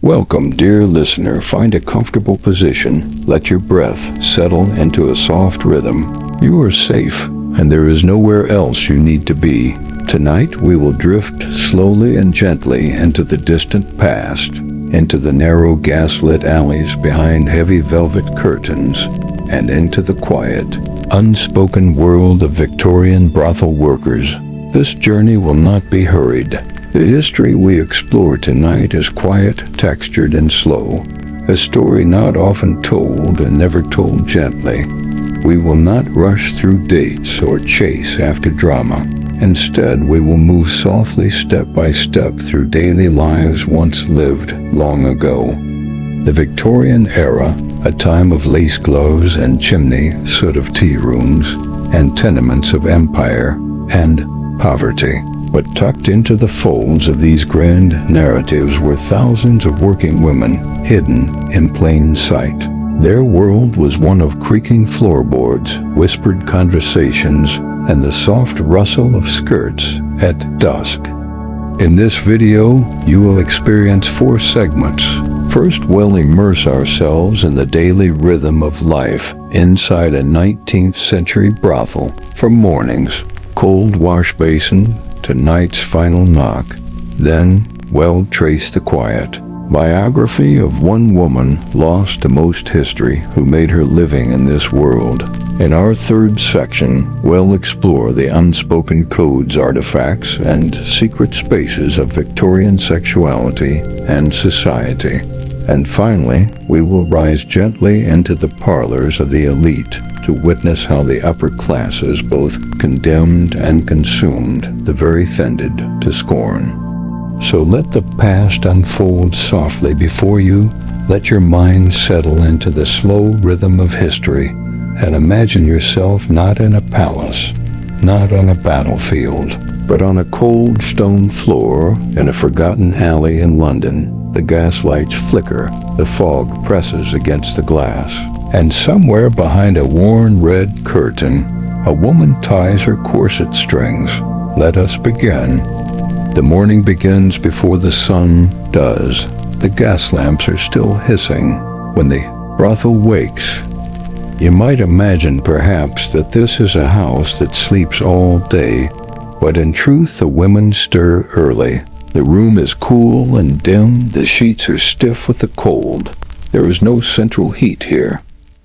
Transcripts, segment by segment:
Welcome, dear listener. Find a comfortable position. Let your breath settle into a soft rhythm. You are safe, and there is nowhere else you need to be. Tonight, we will drift slowly and gently into the distant past, into the narrow gaslit alleys behind heavy velvet curtains, and into the quiet, unspoken world of Victorian brothel workers. This journey will not be hurried. The history we explore tonight is quiet, textured, and slow, a story not often told and never told gently. We will not rush through dates or chase after drama. Instead, we will move softly step by step through daily lives once lived long ago. The Victorian era, a time of lace gloves and chimney soot of tea rooms, and tenements of empire and poverty. But tucked into the folds of these grand narratives were thousands of working women, hidden in plain sight. Their world was one of creaking floorboards, whispered conversations, and the soft rustle of skirts at dusk. In this video, you will experience 4 segments. First, we'll immerse ourselves in the daily rhythm of life inside a 19th century brothel, from morning's cold wash basin to night's final knock. Then, we'll trace the quiet biography of one woman lost to most history who made her living in this world. In our third section, we'll explore the unspoken codes, artifacts, and secret spaces of Victorian sexuality and society. And finally, we will rise gently into the parlors of the elite to witness how the upper classes both condemned and consumed the very offended to scorn. So let the past unfold softly before you. Let your mind settle into the slow rhythm of history, and imagine yourself not in a palace, not on a battlefield, but on a cold stone floor in a forgotten alley in London. The gaslights flicker, the fog presses against the glass, and somewhere behind a worn red curtain, a woman ties her corset strings. Let us begin. The morning begins before the sun does. The gas lamps are still hissing when the brothel wakes. You might imagine perhaps that this is a house that sleeps all day, but in truth the women stir early. The room is cool and dim, the sheets are stiff with the cold. There is no central heat here,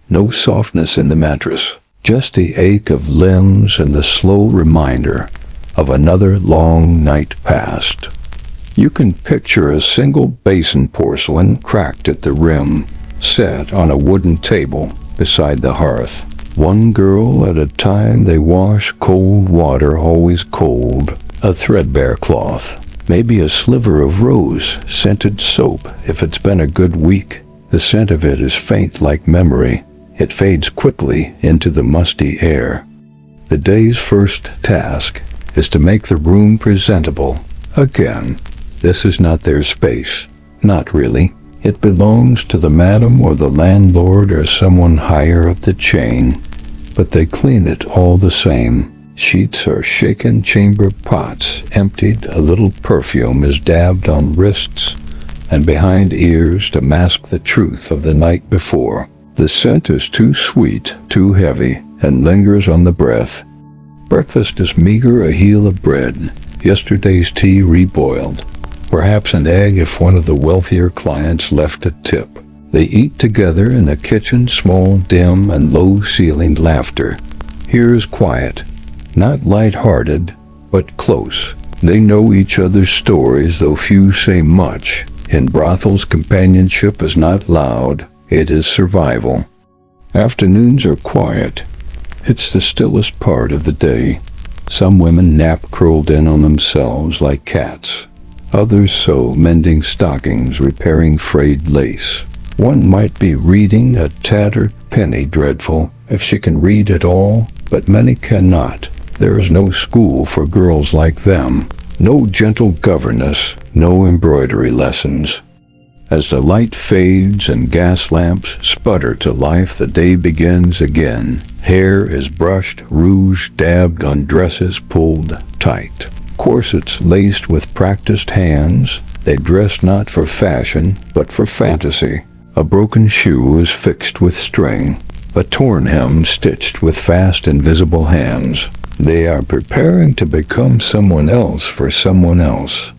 no softness in the mattress, just the ache of limbs and the slow reminder of another long night past. You can picture a single basin, porcelain, cracked at the rim, set on a wooden table beside the hearth. One girl at a time, they wash cold water, always cold, a threadbare cloth, maybe a sliver of rose-scented soap if it's been a good week. The scent of it is faint like memory. It fades quickly into the musty air. The day's first task is to make the room presentable. Again, this is not their space. Not really. It belongs to the madam or the landlord or someone higher up the chain. But they clean it all the same. Sheets are shaken, chamber pots emptied, a little perfume is dabbed on wrists and behind ears to mask the truth of the night before. The scent is too sweet, too heavy, and lingers on the breath. Breakfast is meager, a heel of bread, yesterday's tea reboiled, perhaps an egg if one of the wealthier clients left a tip. They eat together in the kitchen, small, dim, and low-ceilinged laughter. Here is quiet, not light-hearted, but close. They know each other's stories, though few say much. In brothels, companionship is not loud, it is survival. Afternoons are quiet. It's the stillest part of the day. Some women nap curled in on themselves like cats. Others sew, mending stockings, repairing frayed lace. One might be reading a tattered penny dreadful, if she can read at all, but many cannot. There is no school for girls like them, no gentle governess, no embroidery lessons. As the light fades and gas lamps sputter to life, the day begins again. Hair is brushed, rouge dabbed on dresses pulled tight. Corsets laced with practiced hands, They dress not for fashion, but for fantasy. A broken shoe is fixed with string, a torn hem stitched with fast invisible hands. They are preparing to become someone else for someone else.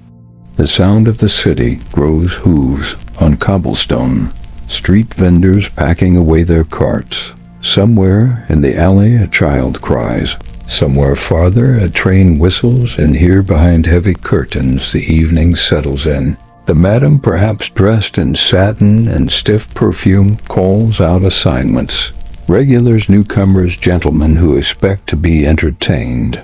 The sound of the city grows hooves on cobblestone, street vendors packing away their carts. Somewhere in the alley a child cries. Somewhere farther a train whistles, and here behind heavy curtains the evening settles in. The madam, perhaps dressed in satin and stiff perfume, calls out assignments. Regulars, newcomers, gentlemen who expect to be entertained.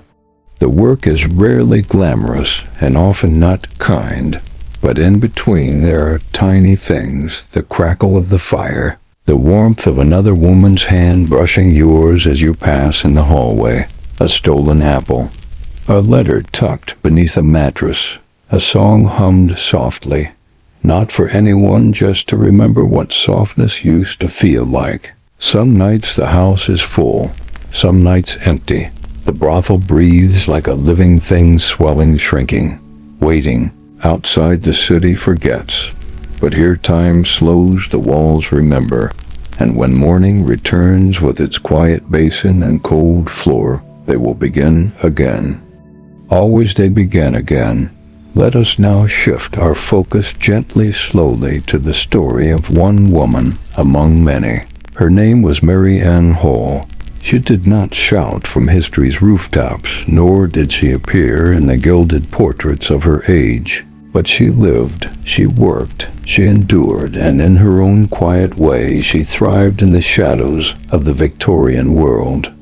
The work is rarely glamorous and often not kind, but in between there are tiny things: the crackle of the fire, the warmth of another woman's hand brushing yours as you pass in the hallway, a stolen apple, a letter tucked beneath a mattress, a song hummed softly, not for anyone, just to remember what softness used to feel like. Some nights the house is full, some nights empty. The brothel breathes like a living thing, swelling, shrinking, waiting. Outside the city forgets, but here time slows, the walls remember, and when morning returns with its quiet basin and cold floor, they will begin again. Always they begin again. Let us now shift our focus gently, slowly, to the story of one woman among many. Her name was Mary Ann Hall. She did not shout from history's rooftops, nor did she appear in the gilded portraits of her age. But she lived, she worked, she endured, and in her own quiet way she thrived in the shadows of the Victorian world.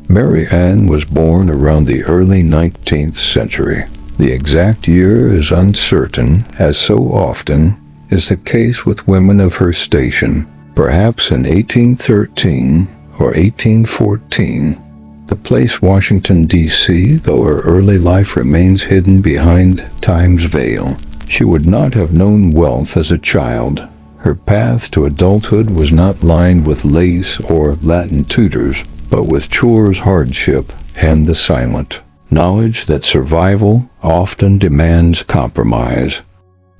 Mary Ann was born around the early 19th century. The exact year is uncertain, as so often is the case with women of her station. Perhaps in 1813 or 1814. The place Washington, D.C., though her early life remains hidden behind time's veil. She would not have known wealth as a child. Her path to adulthood was not lined with lace or Latin tutors, but with chores, hardship, and the silent knowledge that survival often demands compromise.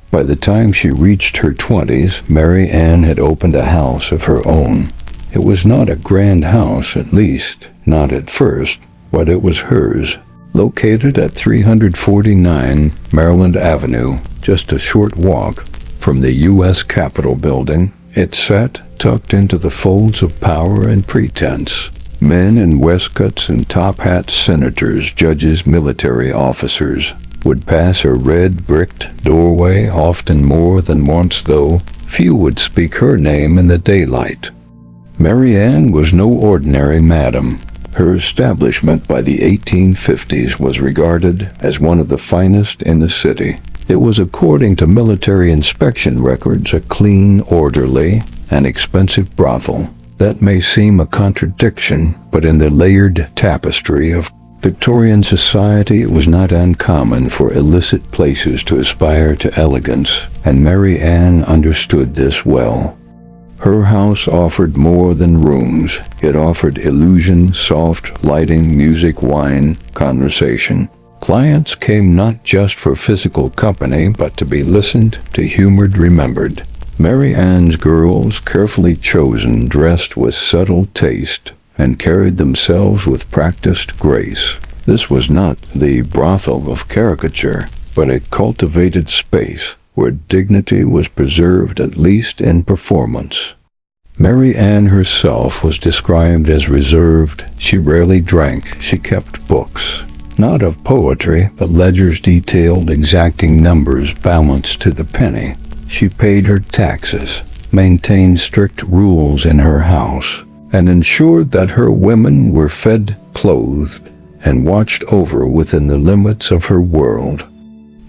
By the time she reached her 20s, Mary Ann had opened a house of her own. It was not a grand house, at least not at first, but it was hers. Located at 349 Maryland Avenue, just a short walk from the U.S. Capitol building, it sat tucked into the folds of power and pretense. Men in waistcoats and top hats, senators, judges, military officers, would pass her red-bricked doorway often more than once, though few would speak her name in the daylight. Mary Ann was no ordinary madam. Her establishment by the 1850s was regarded as one of the finest in the city. It was, according to military inspection records, a clean, orderly, and expensive brothel. That may seem a contradiction, but in the layered tapestry of Victorian society it was not uncommon for illicit places to aspire to elegance, and Mary Ann understood this well. Her house offered more than rooms. It offered illusion, soft lighting, music, wine, conversation. Clients came not just for physical company, but to be listened to, humored, remembered. Mary Ann's girls, carefully chosen, dressed with subtle taste, and carried themselves with practiced grace. This was not the brothel of caricature, but a cultivated space where dignity was preserved, at least in performance. Mary Ann herself was described as reserved. She rarely drank. She kept books, not of poetry, but ledgers detailed, exacting numbers balanced to the penny. She paid her taxes, maintained strict rules in her house, and ensured that her women were fed, clothed, and watched over within the limits of her world.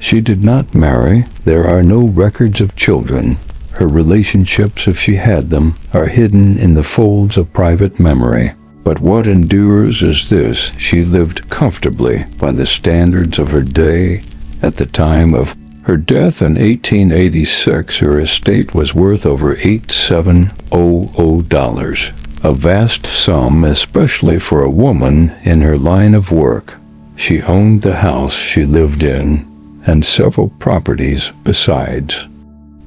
She did not marry. There are no records of children. Her relationships, if she had them, are hidden in the folds of private memory. But what endures is this: she lived comfortably by the standards of her day. At the time of her death in 1886, her estate was worth over $8,700, a vast sum, especially for a woman in her line of work. She owned the house she lived in, and several properties besides.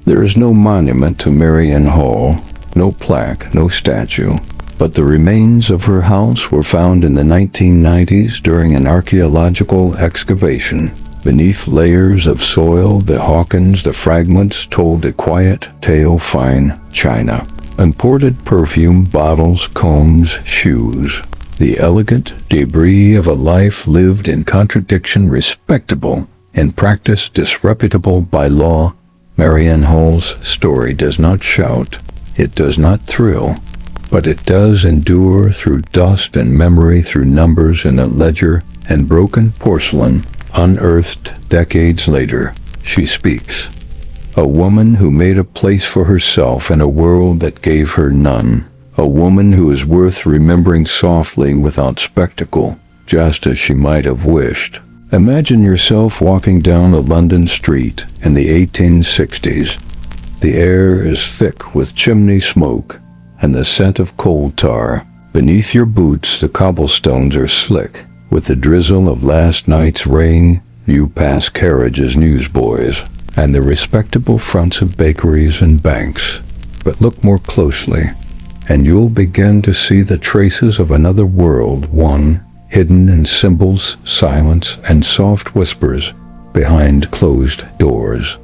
There is no monument to Mary Ann Hall, no plaque, no statue, but the remains of her house were found in the 1990s during an archaeological excavation. Beneath layers of soil, the fragments told a quiet tale: fine china, imported perfume, bottles, combs, shoes. The elegant debris of a life lived in contradiction, respectable in practice, disreputable by law. Mary Ann Hall's story does not shout, it does not thrill, but it does endure through dust and memory, through numbers in a ledger and broken porcelain. Unearthed decades later, she speaks. A woman who made a place for herself in a world that gave her none. A woman who is worth remembering softly without spectacle, just as she might have wished. Imagine yourself walking down a London street in the 1860s. The air is thick with chimney smoke and the scent of coal tar. Beneath your boots, the cobblestones are slick with the drizzle of last night's rain. You pass carriages, newsboys, and the respectable fronts of bakeries and banks. But look more closely, and you'll begin to see the traces of another world, one hidden in symbols, silence, and soft whispers behind closed doors.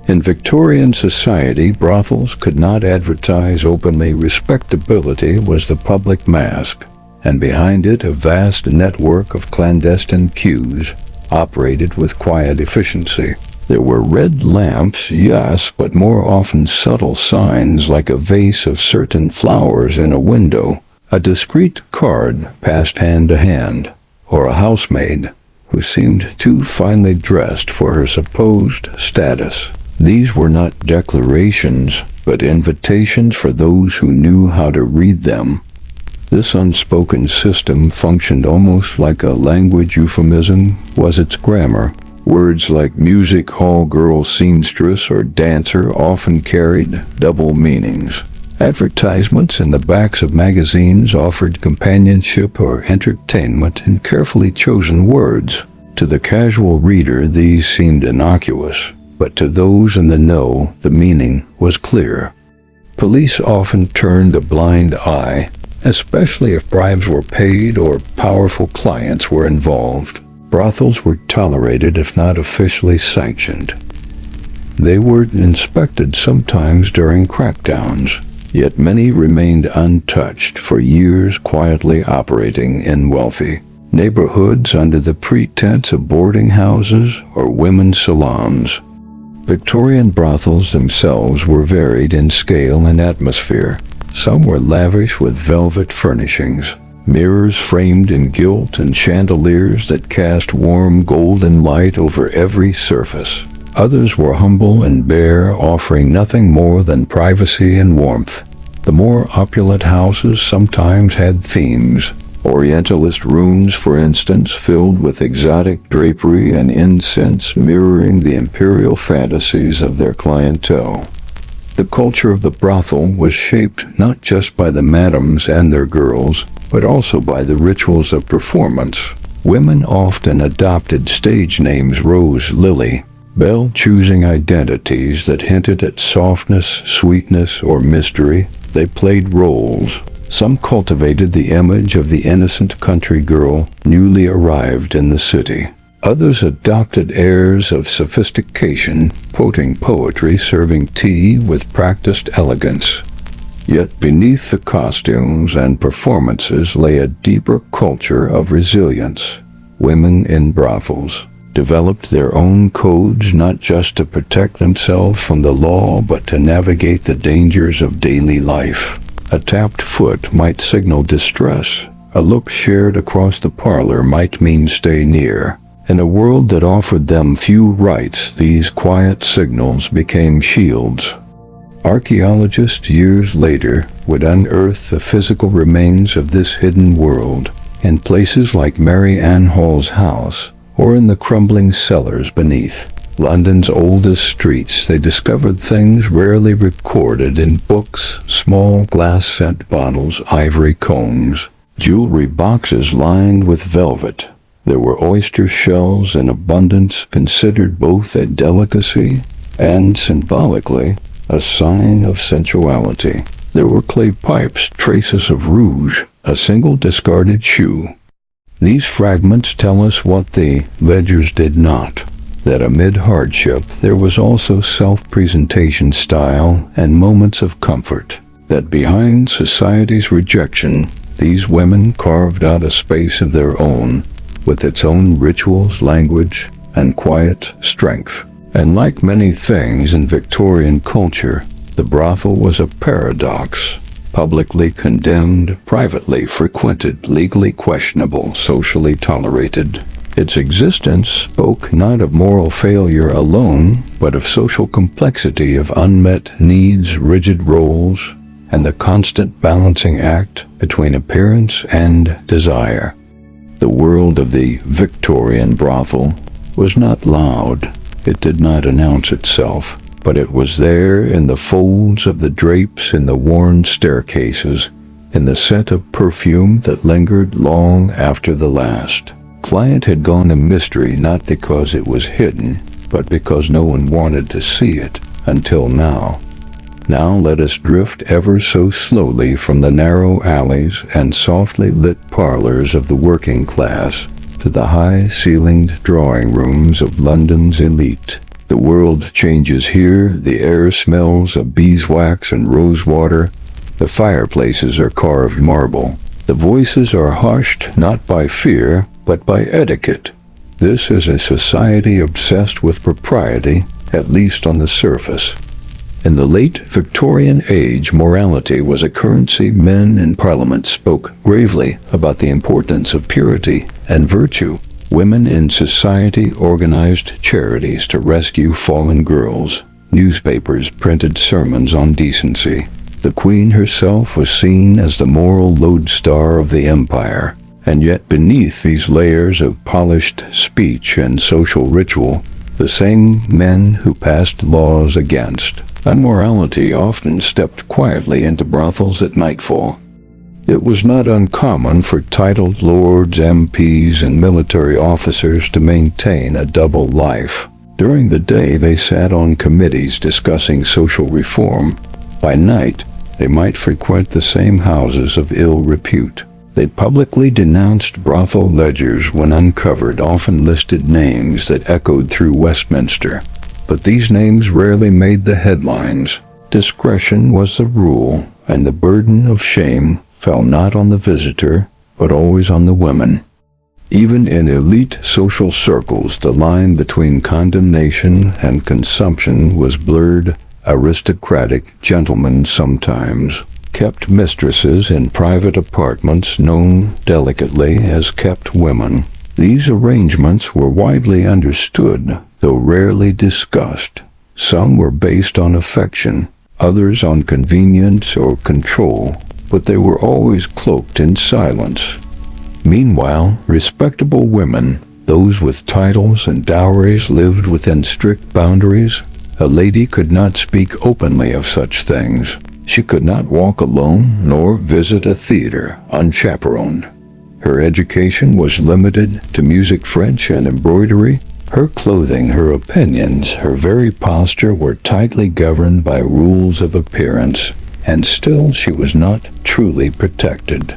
In Victorian society, brothels could not advertise openly. Respectability was the public mask, and behind it a vast network of clandestine queues operated with quiet efficiency. There were red lamps, yes, but more often subtle signs like a vase of certain flowers in a window, a discreet card passed hand to hand, or a housemaid who seemed too finely dressed for her supposed status. These were not declarations, but invitations for those who knew how to read them. This unspoken system functioned almost like a language euphemism was its grammar. Words like music hall girl, seamstress, or dancer often carried double meanings. Advertisements in the backs of magazines offered companionship or entertainment in carefully chosen words. To the casual reader, these seemed innocuous, but to those in the know, the meaning was clear. Police often turned a blind eye, especially if bribes were paid or powerful clients were involved. Brothels were tolerated if not officially sanctioned. They were inspected sometimes during crackdowns, yet many remained untouched for years, quietly operating in wealthy neighborhoods under the pretense of boarding houses or women's salons. Victorian brothels themselves were varied in scale and atmosphere. Some were lavish with velvet furnishings, mirrors framed in gilt, and chandeliers that cast warm golden light over every surface. Others were humble and bare, offering nothing more than privacy and warmth. The more opulent houses sometimes had themes. Orientalist rooms, for instance, filled with exotic drapery and incense, mirroring the imperial fantasies of their clientele. The culture of the brothel was shaped not just by the madams and their girls, but also by the rituals of performance. Women often adopted stage names: Rose, Lily, Belle, choosing identities that hinted at softness, sweetness, or mystery. They played roles. Some cultivated the image of the innocent country girl newly arrived in the city. Others adopted airs of sophistication, quoting poetry, serving tea with practiced elegance. Yet beneath the costumes and performances lay a deeper culture of resilience. Women in brothels developed their own codes, not just to protect themselves from the law, but to navigate the dangers of daily life. A tapped foot might signal distress. A look shared across the parlor might mean stay near. In a world that offered them few rights, these quiet signals became shields. Archaeologists years later would unearth the physical remains of this hidden world in places like Mary Ann Hall's house, or in the crumbling cellars beneath London's oldest streets. They discovered things rarely recorded in books: small glass scent bottles, ivory combs, jewelry boxes lined with velvet, There were oyster shells in abundance, considered both a delicacy and, symbolically, a sign of sensuality. There were clay pipes, traces of rouge, a single discarded shoe. These fragments tell us what the ledgers did not, that amid hardship there was also self-presentation style and moments of comfort, that behind society's rejection, these women carved out a space of their own, with its own rituals, language, and quiet strength. And like many things in Victorian culture, the brothel was a paradox. Publicly condemned, privately frequented, legally questionable, socially tolerated. Its existence spoke not of moral failure alone, but of social complexity, of unmet needs, rigid roles, and the constant balancing act between appearance and desire. The world of the Victorian brothel was not loud. It did not announce itself, but it was there in the folds of the drapes, in the worn staircases, in the scent of perfume that lingered long after the last client had gone a mystery, not because it was hidden, but because no one wanted to see it until now. Now let us drift ever so slowly from the narrow alleys and softly lit parlors of the working class to the high-ceilinged drawing rooms of London's elite. The world changes here. The air smells of beeswax and rosewater. The fireplaces are carved marble. The voices are hushed not by fear, but by etiquette. This is a society obsessed with propriety, at least on the surface. In the late Victorian age, morality was a currency. Men in Parliament spoke gravely about the importance of purity and virtue. Women in society organized charities to rescue fallen girls. Newspapers printed sermons on decency. The Queen herself was seen as the moral lodestar of the empire. And yet beneath these layers of polished speech and social ritual, the same men who passed laws against immorality often stepped quietly into brothels at nightfall. It was not uncommon for titled lords, MPs, and military officers to maintain a double life. During the day, they sat on committees discussing social reform. By night, they might frequent the same houses of ill repute. They publicly denounced brothel ledgers when uncovered, often listed names that echoed through Westminster. But these names rarely made the headlines. Discretion was the rule, and the burden of shame fell not on the visitor, but always on the women. Even in elite social circles, the line between condemnation and consumption was blurred. Aristocratic gentlemen sometimes kept mistresses in private apartments known delicately as kept women. These arrangements were widely understood, though rarely discussed. Some were based on affection, others on convenience or control, but they were always cloaked in silence. Meanwhile, respectable women, those with titles and dowries, lived within strict boundaries. A lady could not speak openly of such things. She could not walk alone nor visit a theater unchaperoned. Her education was limited to music, French, and embroidery. Her clothing, her opinions, her very posture were tightly governed by rules of appearance, and still she was not truly protected.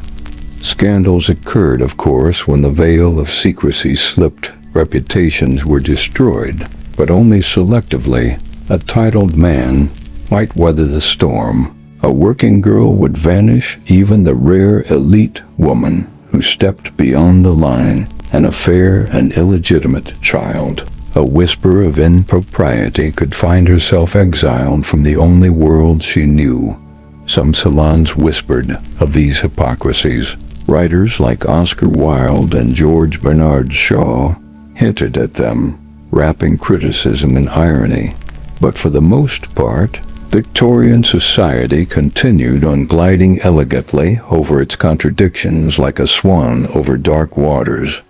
Scandals occurred, of course, when the veil of secrecy slipped. Reputations were destroyed, but only selectively. A titled man might weather the storm. A working girl would vanish, even the rare elite woman who stepped beyond the line, and a fair and illegitimate child, a whisper of impropriety, could find herself exiled from the only world she knew. Some salons whispered of these hypocrisies. Writers like Oscar Wilde and George Bernard Shaw hinted at them, wrapping criticism in irony. But for the most part, Victorian society continued on, gliding elegantly over its contradictions like a swan over dark waters.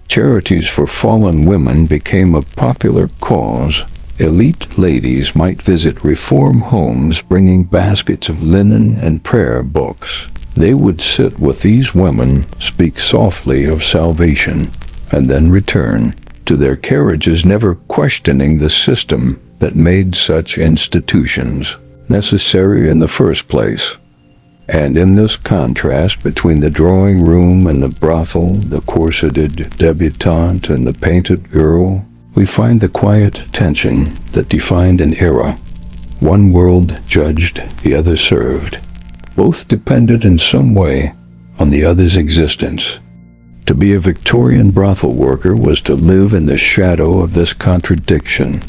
Charities for fallen women became a popular cause. Elite ladies might visit reform homes bringing baskets of linen and prayer books. They would sit with these women, speak softly of salvation. and then return to their carriages, never questioning the system that made such institutions necessary in the first place. And in this contrast between the drawing room and the brothel, the corseted debutante and the painted girl, we find the quiet tension that defined an era. One world judged, the other served. Both depended in some way on the other's existence. To be a Victorian brothel worker was to live in the shadow of this contradiction,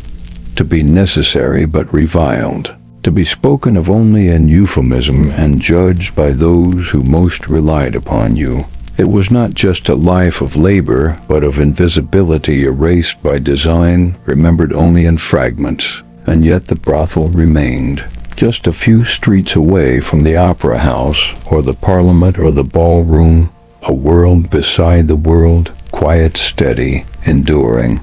to be necessary but reviled, to be spoken of only in euphemism and judged by those who most relied upon you. It was not just a life of labor, but of invisibility, erased by design, remembered only in fragments. And yet the brothel remained, just a few streets away from the opera house, or the parliament, or the ballroom, a world beside the world, quiet, steady, enduring.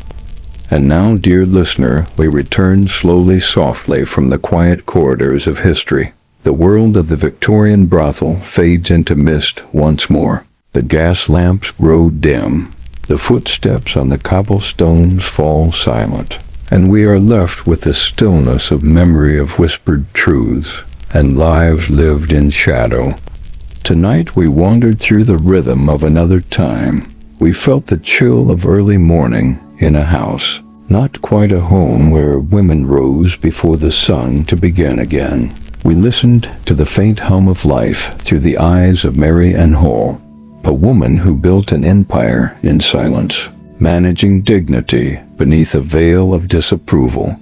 And now, dear listener, we return slowly, softly from the quiet corridors of history. The world of the Victorian brothel fades into mist once more. The gas lamps grow dim. The footsteps on the cobblestones fall silent. And we are left with the stillness of memory of whispered truths and lives lived in shadow. Tonight we wandered through the rhythm of another time. We felt the chill of early morning in a house, not quite a home, where women rose before the sun to begin again. We listened to the faint hum of life through the eyes of Mary Ann Hall, a woman who built an empire in silence, managing dignity beneath a veil of disapproval.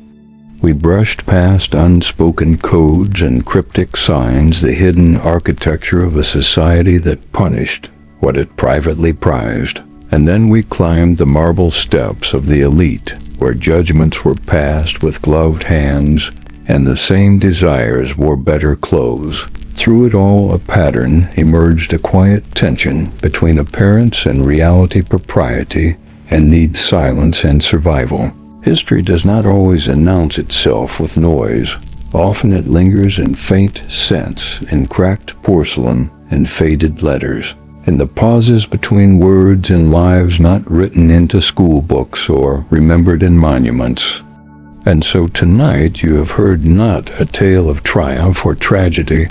We brushed past unspoken codes and cryptic signs, the hidden architecture of a society that punished what it privately prized. And then we climbed the marble steps of the elite, where judgments were passed with gloved hands, and the same desires wore better clothes. Through it all, a pattern emerged, a quiet tension between appearance and reality, propriety and need, silence and survival. History does not always announce itself with noise. Often it lingers in faint scents, in cracked porcelain and faded letters, in the pauses between words, in lives not written into school books or remembered in monuments. And so tonight you have heard not a tale of triumph or tragedy,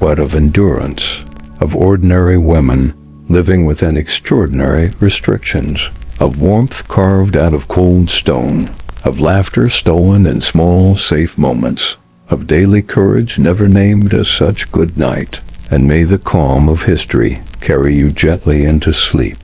but of endurance, of ordinary women living within extraordinary restrictions, of warmth carved out of cold stone, of laughter stolen in small, safe moments, of daily courage never named as such. Good night, and may the calm of history carry you gently into sleep.